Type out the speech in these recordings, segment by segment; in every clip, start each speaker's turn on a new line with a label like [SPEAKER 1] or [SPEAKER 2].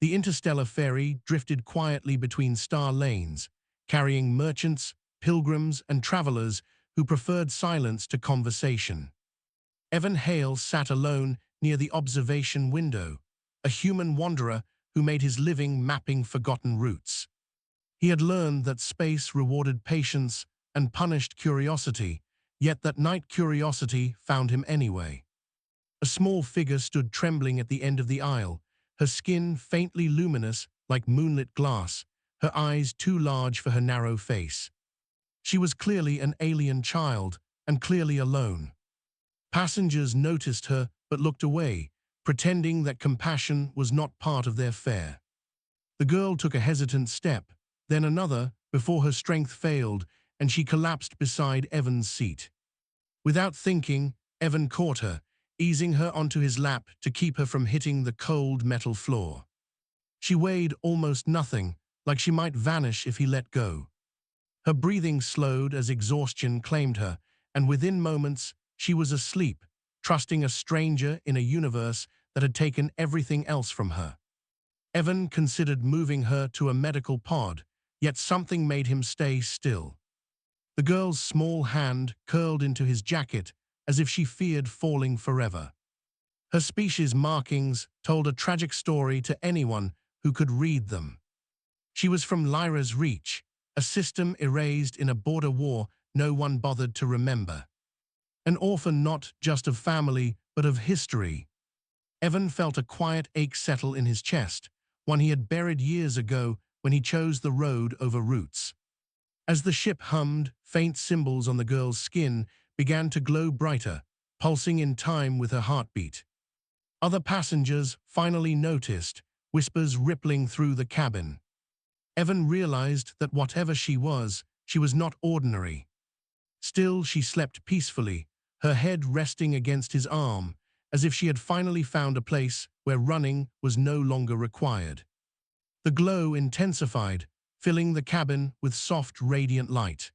[SPEAKER 1] The interstellar ferry drifted quietly between star lanes, carrying merchants, pilgrims, and travelers who preferred silence to conversation. Evan Hale sat alone near the observation window, a human wanderer who made his living mapping forgotten routes. He had learned that space rewarded patience and punished curiosity, yet that night curiosity found him anyway. A small figure stood trembling at the end of the aisle, her skin faintly luminous like moonlit glass, her eyes too large for her narrow face. She was clearly an alien child, and clearly alone. Passengers noticed her but looked away, pretending that compassion was not part of their fare. The girl took a hesitant step, then another, before her strength failed, and she collapsed beside Evan's seat. Without thinking, Evan caught her, easing her onto his lap to keep her from hitting the cold metal floor. She weighed almost nothing, like she might vanish if he let go. Her breathing slowed as exhaustion claimed her, and within moments, she was asleep, trusting a stranger in a universe that had taken everything else from her. Evan considered moving her to a medical pod, yet something made him stay still. The girl's small hand curled into his jacket as if she feared falling forever. Her species markings told a tragic story to anyone who could read them. She was from Lyra's Reach, a system erased in a border war no one bothered to remember. An orphan not just of family, but of history. Evan felt a quiet ache settle in his chest, one he had buried years ago when he chose the road over roots. As the ship hummed, faint symbols on the girl's skin began to glow brighter, pulsing in time with her heartbeat. Other passengers finally noticed, whispers rippling through the cabin. Evan realized that whatever she was not ordinary. Still, she slept peacefully, her head resting against his arm, as if she had finally found a place where running was no longer required. The glow intensified, filling the cabin with soft, radiant light.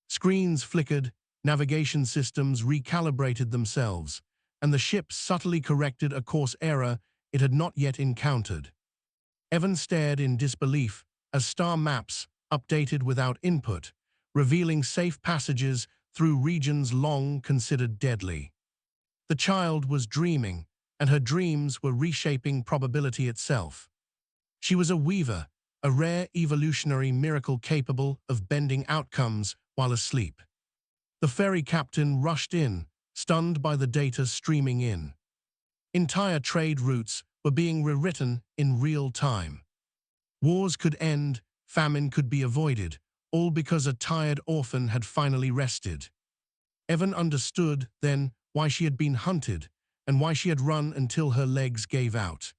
[SPEAKER 1] Screens flickered, navigation systems recalibrated themselves, and the ship subtly corrected a course error it had not yet encountered. Evan stared in disbelief as star maps updated without input, revealing safe passages through regions long considered deadly. The child was dreaming, and her dreams were reshaping probability itself. She was a weaver, a rare evolutionary miracle capable of bending outcomes while asleep. The ferry captain rushed in, stunned by the data streaming in. Entire trade routes were being rewritten in real time. Wars could end, famine could be avoided, all because a tired orphan had finally rested. Evan understood, then, why she had been hunted, and why she had run until her legs gave out.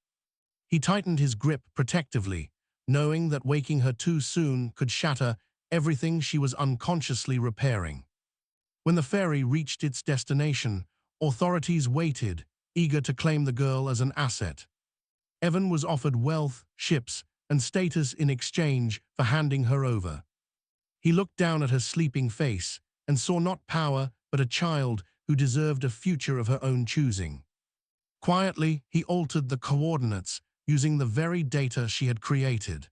[SPEAKER 1] He tightened his grip protectively, knowing that waking her too soon could shatter everything she was unconsciously repairing. When the ferry reached its destination, authorities waited, eager to claim the girl as an asset. Evan was offered wealth, ships, and status in exchange for handing her over. He looked down at her sleeping face and saw not power but a child who deserved a future of her own choosing. Quietly, he altered the coordinates using the very data she had created.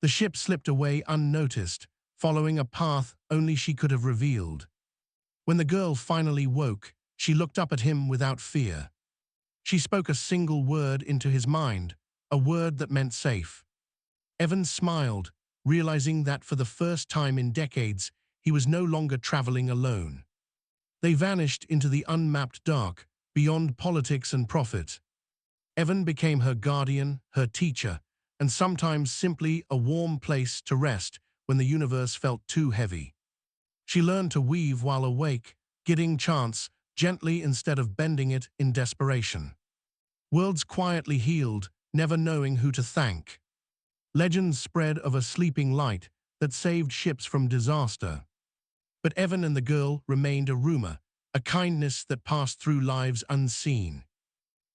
[SPEAKER 1] The ship slipped away unnoticed, following a path only she could have revealed. When the girl finally woke, she looked up at him without fear. She spoke a single word into his mind, a word that meant safe. Evan smiled, realizing that for the first time in decades, he was no longer traveling alone. They vanished into the unmapped dark, beyond politics and profit. Evan became her guardian, her teacher, and sometimes simply a warm place to rest when the universe felt too heavy. She learned to weave while awake, guiding chance gently instead of bending it in desperation. Worlds quietly healed, never knowing who to thank. Legends spread of a sleeping light that saved ships from disaster. But Evan and the girl remained a rumor, a kindness that passed through lives unseen.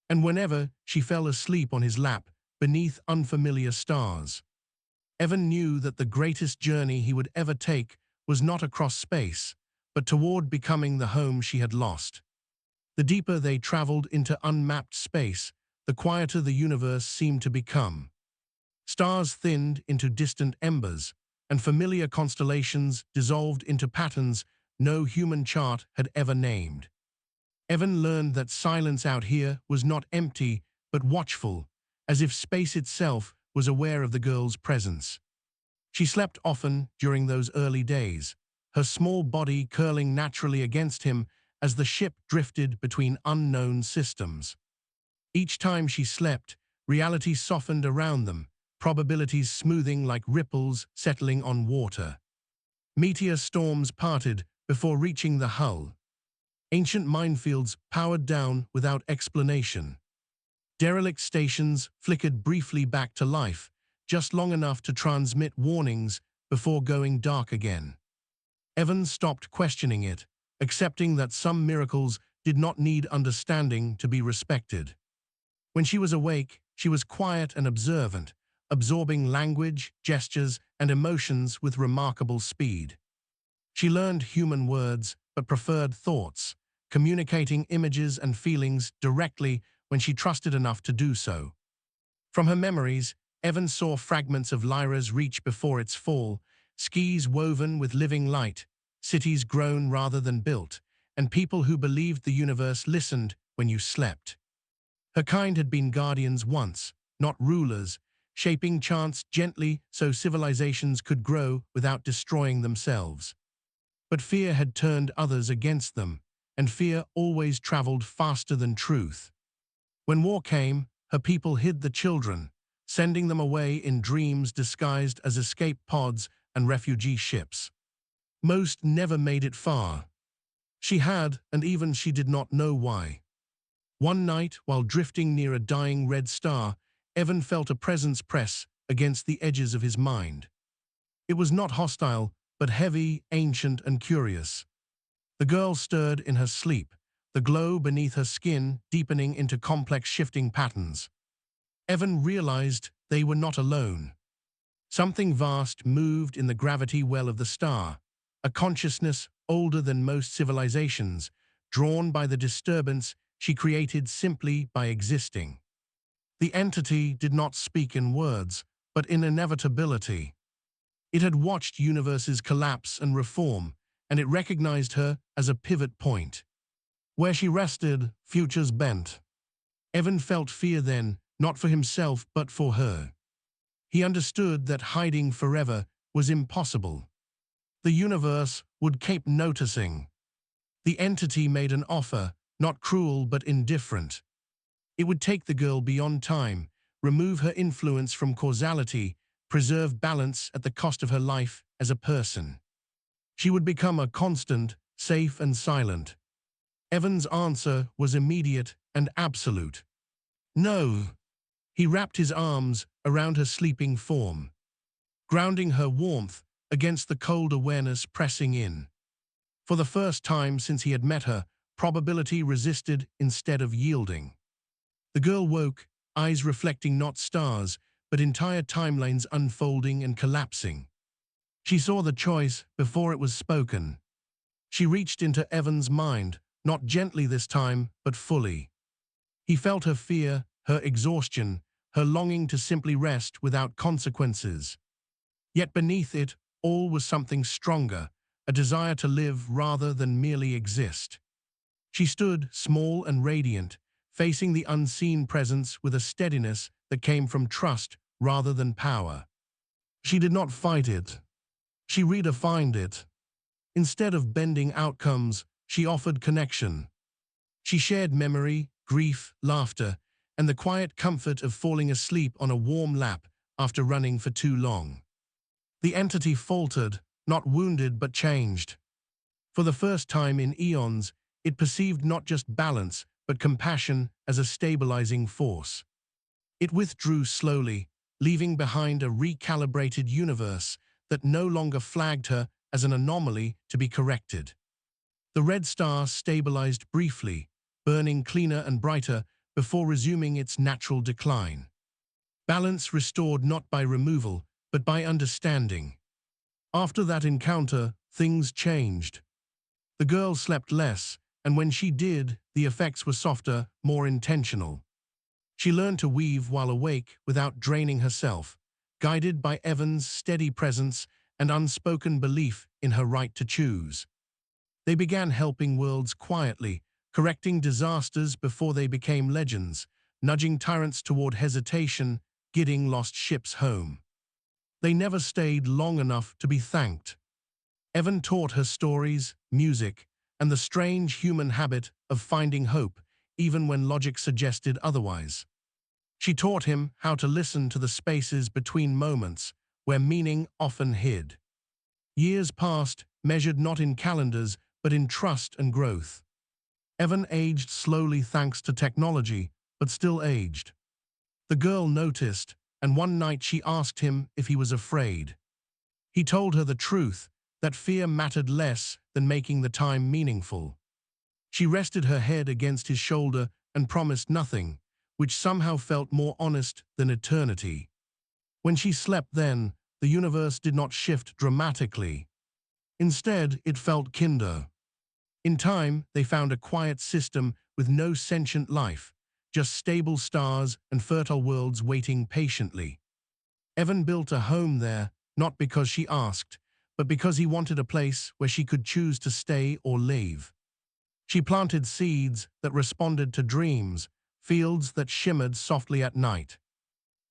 [SPEAKER 1] And whenever she fell asleep on his lap, beneath unfamiliar stars, Evan knew that the greatest journey he would ever take was not across space, but toward becoming the home she had lost. The deeper they traveled into unmapped space, the quieter the universe seemed to become. Stars thinned into distant embers, and familiar constellations dissolved into patterns no human chart had ever named. Evan learned that silence out here was not empty, but watchful, as if space itself was aware of the girl's presence. She slept often during those early days, her small body curling naturally against him as the ship drifted between unknown systems. Each time she slept, reality softened around them, probabilities smoothing like ripples settling on water. Meteor storms parted before reaching the hull. Ancient minefields powered down without explanation. Derelict stations flickered briefly back to life, just long enough to transmit warnings before going dark again. Evan stopped questioning it, accepting that some miracles did not need understanding to be respected. When she was awake, she was quiet and observant, absorbing language, gestures, and emotions with remarkable speed. She learned human words, but preferred thoughts, communicating images and feelings directly when she trusted enough to do so. From her memories, Evan saw fragments of Lyra's reach before its fall, skis woven with living light, cities grown rather than built, and people who believed the universe listened when you slept. Her kind had been guardians once, not rulers, shaping chance gently so civilizations could grow without destroying themselves. But fear had turned others against them, and fear always traveled faster than truth. When war came, her people hid the children, sending them away in dreams disguised as escape pods and refugee ships. Most never made it far. She had, and even she did not know why. One night, while drifting near a dying red star, Evan felt a presence press against the edges of his mind. It was not hostile, but heavy, ancient, and curious. The girl stirred in her sleep, the glow beneath her skin deepening into complex shifting patterns. Evan realized they were not alone. Something vast moved in the gravity well of the star, a consciousness older than most civilizations, drawn by the disturbance she created simply by existing. The entity did not speak in words, but in inevitability. It had watched universes collapse and reform, and it recognized her as a pivot point. Where she rested, futures bent. Evan felt fear then, not for himself but for her. He understood that hiding forever was impossible. The universe would keep noticing. The entity made an offer, not cruel but indifferent. It would take the girl beyond time, remove her influence from causality, preserve balance at the cost of her life as a person. She would become a constant, safe and silent. Evan's answer was immediate and absolute. No. He wrapped his arms around her sleeping form, grounding her warmth against the cold awareness pressing in. For the first time since he had met her, probability resisted instead of yielding. The girl woke, eyes reflecting not stars, but entire timelines unfolding and collapsing. She saw the choice before it was spoken. She reached into Evan's mind, not gently this time, but fully. He felt her fear, her exhaustion, her longing to simply rest without consequences. Yet beneath it all was something stronger, a desire to live rather than merely exist. She stood, small and radiant, facing the unseen presence with a steadiness that came from trust rather than power. She did not fight it. She redefined it. Instead of bending outcomes, she offered connection. She shared memory, grief, laughter, and the quiet comfort of falling asleep on a warm lap after running for too long. The entity faltered, not wounded but changed. For the first time in eons, it perceived not just balance, but compassion as a stabilizing force. It withdrew slowly, leaving behind a recalibrated universe that no longer flagged her as an anomaly to be corrected. The red star stabilized briefly, burning cleaner and brighter before resuming its natural decline. Balance restored not by removal, but by understanding. After that encounter, things changed. The girl slept less, and when she did, the effects were softer, more intentional. She learned to weave while awake without draining herself, guided by Evan's steady presence and unspoken belief in her right to choose. They began helping worlds quietly, correcting disasters before they became legends, nudging tyrants toward hesitation, guiding lost ships home. They never stayed long enough to be thanked. Evan taught her stories, music, and the strange human habit of finding hope, even when logic suggested otherwise. She taught him how to listen to the spaces between moments, where meaning often hid. Years passed, measured not in calendars, but in trust and growth. Evan aged slowly thanks to technology, but still aged. The girl noticed, and one night she asked him if he was afraid. He told her the truth, that fear mattered less than making the time meaningful. She rested her head against his shoulder and promised nothing, which somehow felt more honest than eternity. When she slept then, the universe did not shift dramatically. Instead, it felt kinder. In time, they found a quiet system with no sentient life, just stable stars and fertile worlds waiting patiently. Evan built a home there, not because she asked, but because he wanted a place where she could choose to stay or leave. She planted seeds that responded to dreams, fields that shimmered softly at night.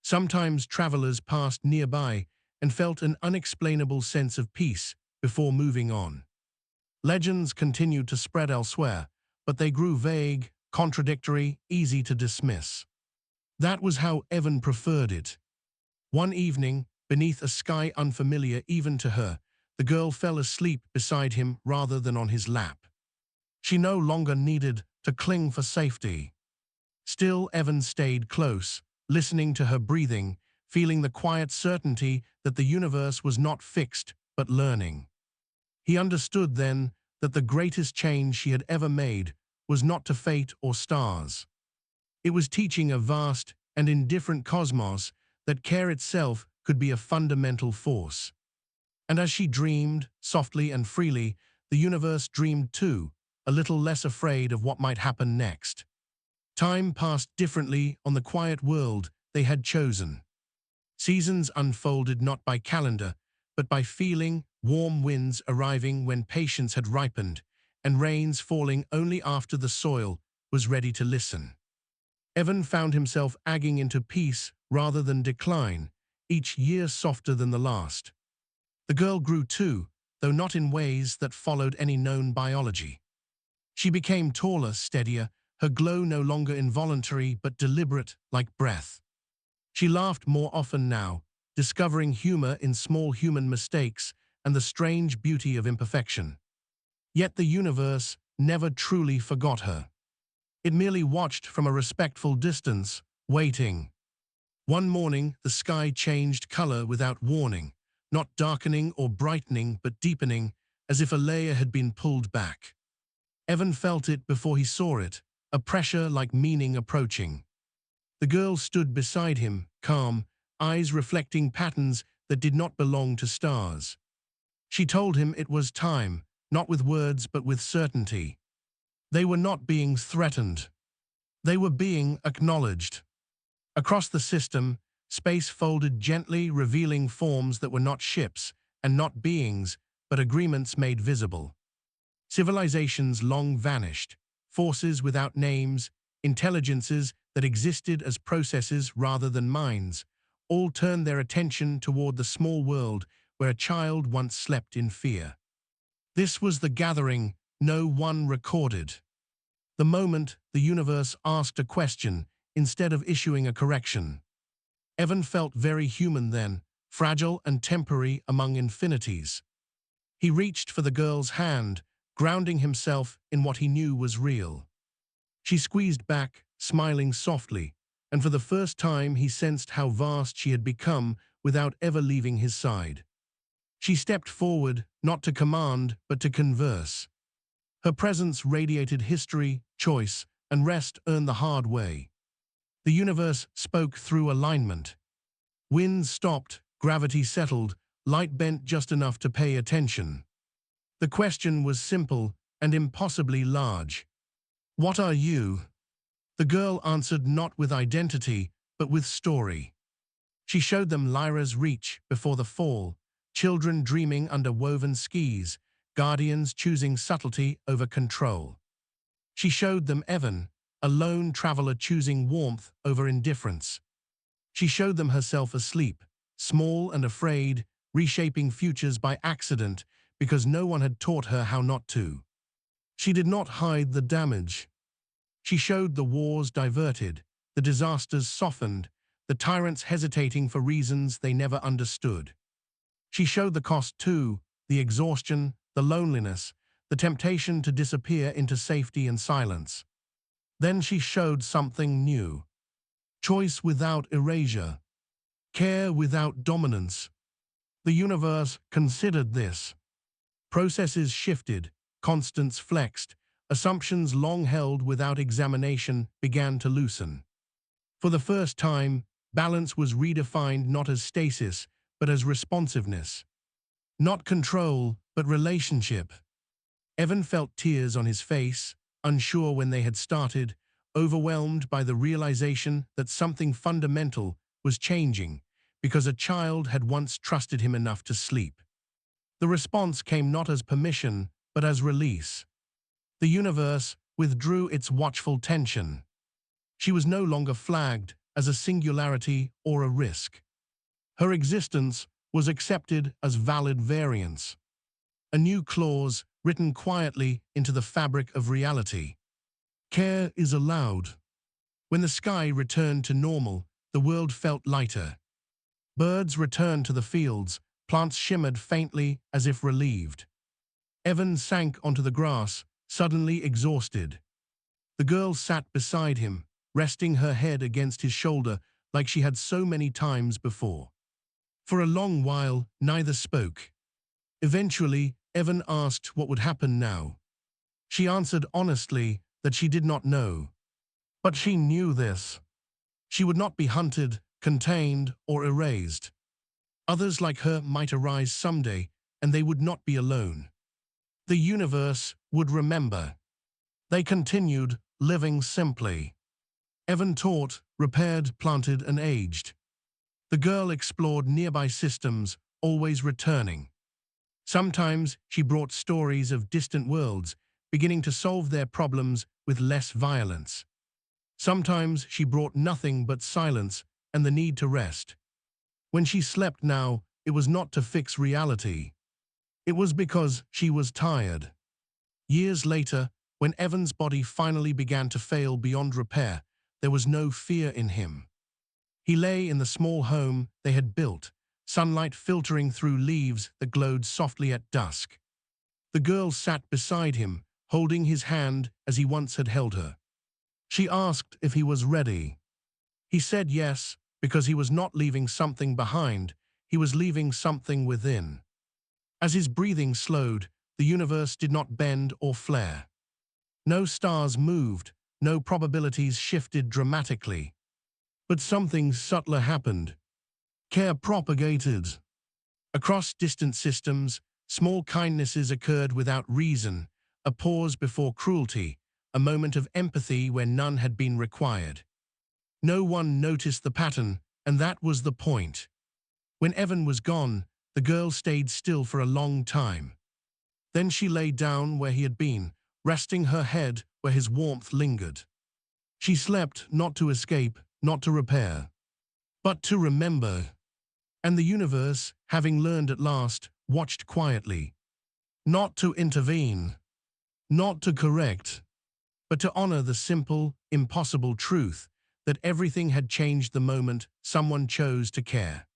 [SPEAKER 1] Sometimes travelers passed nearby and felt an unexplainable sense of peace before moving on. Legends continued to spread elsewhere, but they grew vague, contradictory, easy to dismiss. That was how Evan preferred it. One evening, beneath a sky unfamiliar even to her, the girl fell asleep beside him rather than on his lap. She no longer needed to cling for safety. Still, Evan stayed close, listening to her breathing, feeling the quiet certainty that the universe was not fixed, but learning. He understood then that the greatest change she had ever made was not to fate or stars. It was teaching a vast and indifferent cosmos that care itself could be a fundamental force. And as she dreamed, softly and freely, the universe dreamed too, a little less afraid of what might happen next. Time passed differently on the quiet world they had chosen. Seasons unfolded not by calendar, but by feeling, warm winds arriving when patience had ripened, and rains falling only after the soil was ready to listen. Evan found himself agging into peace rather than decline, each year softer than the last. The girl grew too, though not in ways that followed any known biology. She became taller, steadier, her glow no longer involuntary but deliberate, like breath. She laughed more often now, discovering humor in small human mistakes and the strange beauty of imperfection. Yet the universe never truly forgot her. It merely watched from a respectful distance, waiting. One morning, the sky changed color without warning, not darkening or brightening but deepening, as if a layer had been pulled back. Evan felt it before he saw it, a pressure like meaning approaching. The girl stood beside him, calm, eyes reflecting patterns that did not belong to stars. She told him it was time, not with words but with certainty. They were not being threatened. They were being acknowledged. Across the system, space folded gently, revealing forms that were not ships and not beings, but agreements made visible. Civilizations long vanished, forces without names, intelligences that existed as processes rather than minds, all turned their attention toward the small world where a child once slept in fear. This was the gathering no one recorded. The moment the universe asked a question instead of issuing a correction. Evan felt very human then, fragile and temporary among infinities. He reached for the girl's hand, grounding himself in what he knew was real. She squeezed back, smiling softly, and for the first time he sensed how vast she had become without ever leaving his side. She stepped forward, not to command, but to converse. Her presence radiated history, choice, and rest earned the hard way. The universe spoke through alignment. Wind stopped, gravity settled, light bent just enough to pay attention. The question was simple and impossibly large. What are you? The girl answered not with identity, but with story. She showed them Lyra's reach before the fall, children dreaming under woven skis, guardians choosing subtlety over control. She showed them Evan, a lone traveler choosing warmth over indifference. She showed them herself asleep, small and afraid, reshaping futures by accident because no one had taught her how not to. She did not hide the damage. She showed the wars diverted, the disasters softened, the tyrants hesitating for reasons they never understood. She showed the cost too, the exhaustion, the loneliness, the temptation to disappear into safety and silence. Then she showed something new. Choice without erasure. Care without dominance. The universe considered this. Processes shifted, constants flexed, assumptions long held without examination began to loosen. For the first time, balance was redefined not as stasis, but as responsiveness. Not control, but relationship. Evan felt tears on his face, unsure when they had started, overwhelmed by the realization that something fundamental was changing because a child had once trusted him enough to sleep. The response came not as permission, but as release. The universe withdrew its watchful tension. She was no longer flagged as a singularity or a risk. Her existence was accepted as valid variance. A new clause written quietly into the fabric of reality. Care is allowed. When the sky returned to normal, the world felt lighter. Birds returned to the fields, plants shimmered faintly as if relieved. Evan sank onto the grass, suddenly exhausted. The girl sat beside him, resting her head against his shoulder like she had so many times before. For a long while, neither spoke. Eventually, Evan asked what would happen now. She answered honestly that she did not know. But she knew this. She would not be hunted, contained, or erased. Others like her might arise someday, and they would not be alone. The universe would remember. They continued, living simply. Evan taught, repaired, planted, and aged. The girl explored nearby systems, always returning. Sometimes she brought stories of distant worlds, beginning to solve their problems with less violence. Sometimes she brought nothing but silence and the need to rest. When she slept now, it was not to fix reality. It was because she was tired. Years later, when Evan's body finally began to fail beyond repair, there was no fear in him. He lay in the small home they had built, sunlight filtering through leaves that glowed softly at dusk. The girl sat beside him, holding his hand as he once had held her. She asked if he was ready. He said yes, because he was not leaving something behind, he was leaving something within. As his breathing slowed, the universe did not bend or flare. No stars moved, no probabilities shifted dramatically. But something subtler happened. Care propagated. Across distant systems, small kindnesses occurred without reason, a pause before cruelty, a moment of empathy where none had been required. No one noticed the pattern, and that was the point. When Evan was gone, the girl stayed still for a long time. Then she lay down where he had been, resting her head where his warmth lingered. She slept not to escape, not to repair, but to remember. And the universe, having learned at last, watched quietly. Not to intervene, not to correct, but to honor the simple, impossible truth that everything had changed the moment someone chose to care.